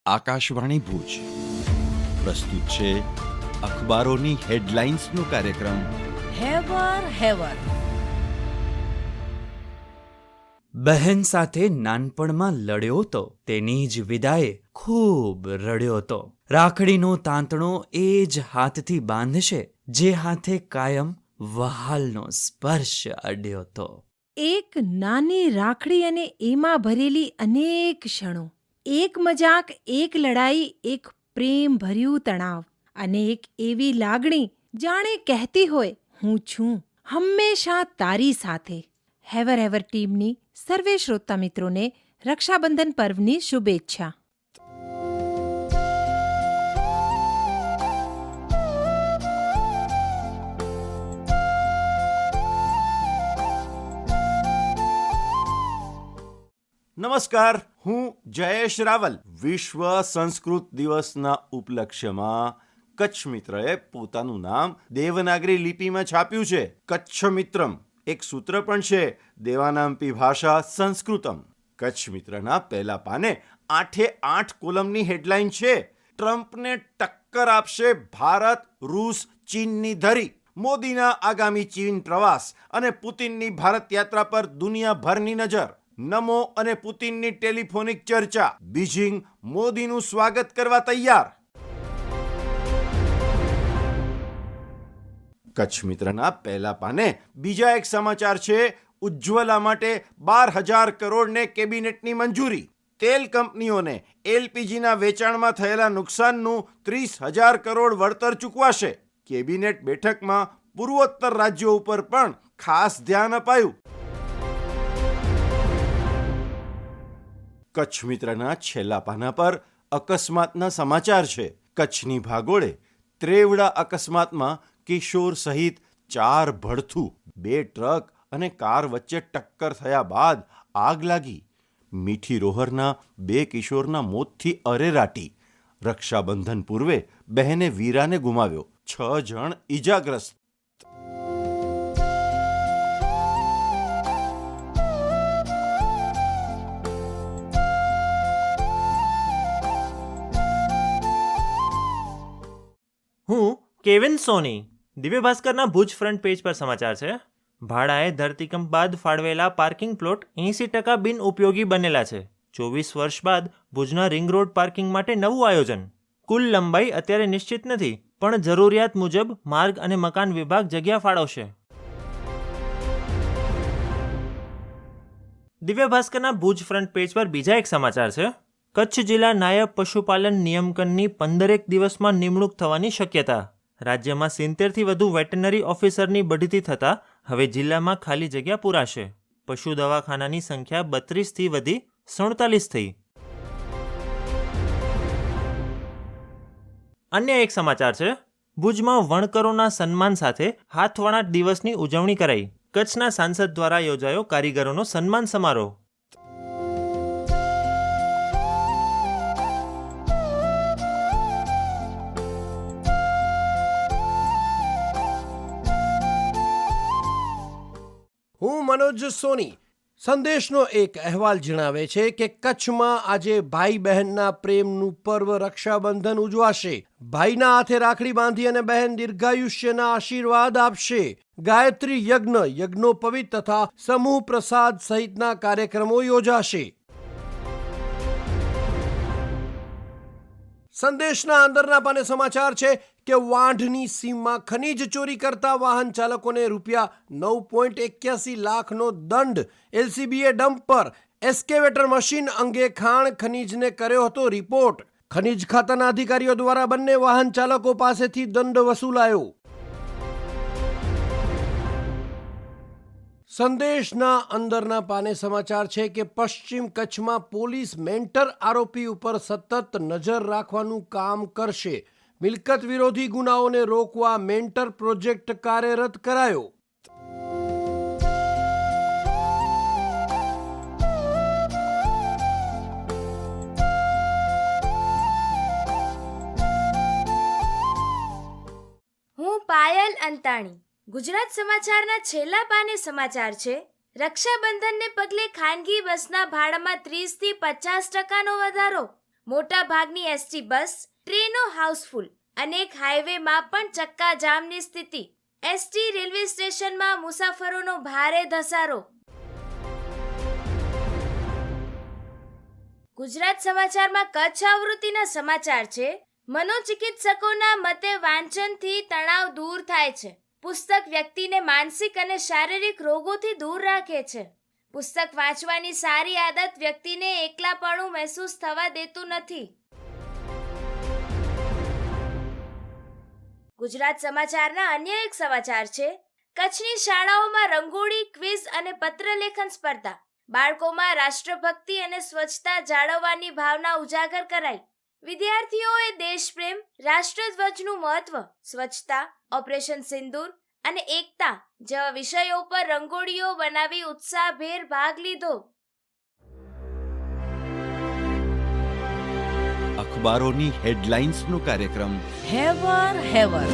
આકાશવાણી ભુજ પ્રસ્તુત છે અખબારોની હેડલાઇન્સનો કાર્યક્રમ હેવર. બહેન સાથે નાનપણમાં લડ્યો તો તેની જ વિદાયે ખૂબ રડ્યો તો. રાખડીનો તાંતણો એ જ હાથથી બાંધશે જે હાથે કાયમ વહાલનો સ્પર્શ અડ્યો તો. એક નાની રાખડી અને એમાં ભરેલી અનેક ક્ષણો, એક મજાક, એક લડાઈ, એક પ્રેમ ભર્યું તણાવ અને એક એવી લાગણી જાણે કહેતી હોય, હું છું હંમેશા તારી સાથે. હેવર ટીમની સર્વે શ્રોતા મિત્રોને રક્ષાબંધન પર્વની શુભેચ્છા. નમસ્કાર, હું જયેશ રાવલ. વિશ્વ સંસ્કૃત દિવસના ઉપલક્ષ્યમાં કચ્છ મિત્રએ પોતાનું નામ દેવનાગરી લિપિમાં છાપ્યું છે. કચ્છ મિત્રમ એક સૂત્ર પણ છે, દેવાનામ્પી ભાષા સંસ્કૃતમ. કચ્છ મિત્રના પહેલા પાને 8 કોલમની હેડલાઇન છે, ટ્રમ્પને ટક્કર આપશે ભારત, રૂસ, ચીનની ધરી. મોદીના આગામી ચીન પ્રવાસ અને પુતિનની ભારત યાત્રા પર દુનિયાભરની નજર. નમો અને પુતિનની ટેલિફોનિક ચર્ચા. બીજિંગ મોદીનું સ્વાગત કરવા તૈયાર. કચ્છ મિત્રના પહેલા પાને બીજા એક સમાચાર છે, ઉજ્જવલા માટે 12,000 કરોડને કેબિનેટની મંજૂરી. તેલ કંપનીઓને એલપીજીના વેચાણમાં થયેલા નુકસાનનું 30,000 કરોડ વળતર ચૂકવાશે. કેબિનેટ બેઠકમાં પૂર્વોત્તર રાજ્યો ઉપર પણ ખાસ ધ્યાન અપાયું. કચ્છ મિત્રના છેલ્લા પાના પર અકસ્માતના સમાચાર છે. કચ્છની ભાગોળે ત્રેવડા અકસ્માતમાં કિશોર સહિત 4 ભડથું, 2 ટ્રક અને કાર વચ્ચે ટક્કર થયા બાદ આગ લાગી. મીઠી રોહરના 2 કિશોરના મોતથી અરેરાટી. રક્ષાબંધન પૂર્વે બહેને વીરાને ગુમાવ્યો, 6 જણ ઈજાગ્રસ્ત. હું કેવિન સોની. દિવ્ય ભાસ્કરના ભુજ ફ્રન્ટ પેજ પર સમાચાર છે. ભાડાએ ધરતીકંપ બાદ ફાળવેલા પાર્કિંગ પ્લોટ 80% બિનઉપયોગી બનેલા છે. 24 વર્ષ બાદ ભુજના રિંગ રોડ પાર્કિંગ માટે નવું આયોજન. કુલ લંબાઈ અત્યારે નિશ્ચિત નથી, પણ જરૂરિયાત મુજબ માર્ગ અને મકાન વિભાગ જગ્યા ફાળવશે. દિવ્ય ભાસ્કરના ભુજ ફ્રન્ટ પેજ પર બીજા એક સમાચાર છે. કચ્છ જિલ્લા નાયબ પશુપાલન નિયામકની 15 દિવસમાં નિમણૂક થવાની શક્યતા. રાજ્યમાં 70થી વધુ વેટરનરી ઓફિસરની બઢતી થતાં હવે જિલ્લામાં ખાલી જગ્યા પૂરાશે. પશુ દવાખાનાની સંખ્યા 32થી વધી 47 થઈ. અન્ય એક સમાચાર છે. ભુજમાં વણકરોના સન્માન સાથે હાથવણાટ દિવસની ઉજવણી કરાઈ. કચ્છના સાંસદ દ્વારા યોજાયો કારીગરોનો સન્માન સમારોહ. હું મનોજ સોની. સંદેશનો એક અહેવાલ જણાવે છે કે કચ્છમાં આજે ભાઈ બહેનના પ્રેમનું પર્વ રક્ષાબંધન ઉજવાશે. ભાઈના હાથે રાખડી બાંધી અને બહેન દીર્ઘાયુષ્યના આશીર્વાદ આપશે. ગાયત્રી યજ્ઞોપવિત તથા સમૂહ પ્રસાદ સહિતના કાર્યક્રમો યોજાશે. સંદેશના અંદરના પાને સમાચાર છે કે વાંઢની સીમમાં ખનીજ ચોરી કરતા વાહન ચાલકોને ₹9.81 લાખનો દંડ. એલસીબીએ ડમ્પર એસ્કેવેટર મશીન અંગે ખાણ ખનીજને કર્યો હતો રિપોર્ટ. ખનીજ ખાતાના અધિકારીઓ દ્વારા બંને વાહન ચાલકો પાસેથી દંડ વસૂલાયો. સંદેશના અંદરના પાને સમાચાર છે કે પશ્ચિમ કચ્છમાં પોલીસ મેન્ટર આરોપી ઉપર સતત નજર રાખવાનું કામ કરશે. મિલકત વિરોધી ગુનાઓને રોકવા મેન્ટર પ્રોજેક્ટ કાર્યરત કરાયો. હું પાયલ અંતાણી. ગુજરાત સમાચારના છેલ્લા પાને સમાચાર છે. રક્ષાબંધનને પગલે ખાનગી બસના ભાડામાં 30 થી 50% વધારો. મોટા ભાગની એસટી બસ, ટ્રેનો હાઉસફુલ, અનેક હાઈવેમાં પણ ચક્કાજામની સ્થિતિ. એસટી રેલવે સ્ટેશનમાં મુસાફરોનો ભારે ધસારો. ગુજરાત સમાચારમાં કચ્છ આવૃત્તિના સમાચાર છે. મનોચિકિત્સકોના મતે વાંચનથી તણાવ દૂર થાય છે. પુસ્તક વ્યક્તિને માનસિક અને શારીરિક રોગોથી દૂર રાખે છે. પુસ્તક વાંચવાની સારી આદત વ્યક્તિને એકલાપણું મહેસૂસ થવા દેતું નથી. ગુજરાત સમાચારના અન્ય એક સમાચાર છે. કચ્છની શાળાઓમાં રંગોળી, ક્વિઝ અને પત્રલેખન સ્પર્ધા. બાળકોમાં રાષ્ટ્રભક્તિ અને સ્વચ્છતા જાળવવાની ભાવના ઉજાગર કરાઈ. વિદ્યાર્થીઓએ દેશપ્રેમ, રાષ્ટ્રધ્વજનું મહત્વ, સ્વચ્છતા, ઓપરેશન સિંદૂર અને એકતા જેવા વિષયો પર રંગોળીઓ બનાવી ઉત્સાહભેર ભાગ લીધો. અખબારોની હેડલાઇન્સનો કાર્યક્રમ હેવર હેવર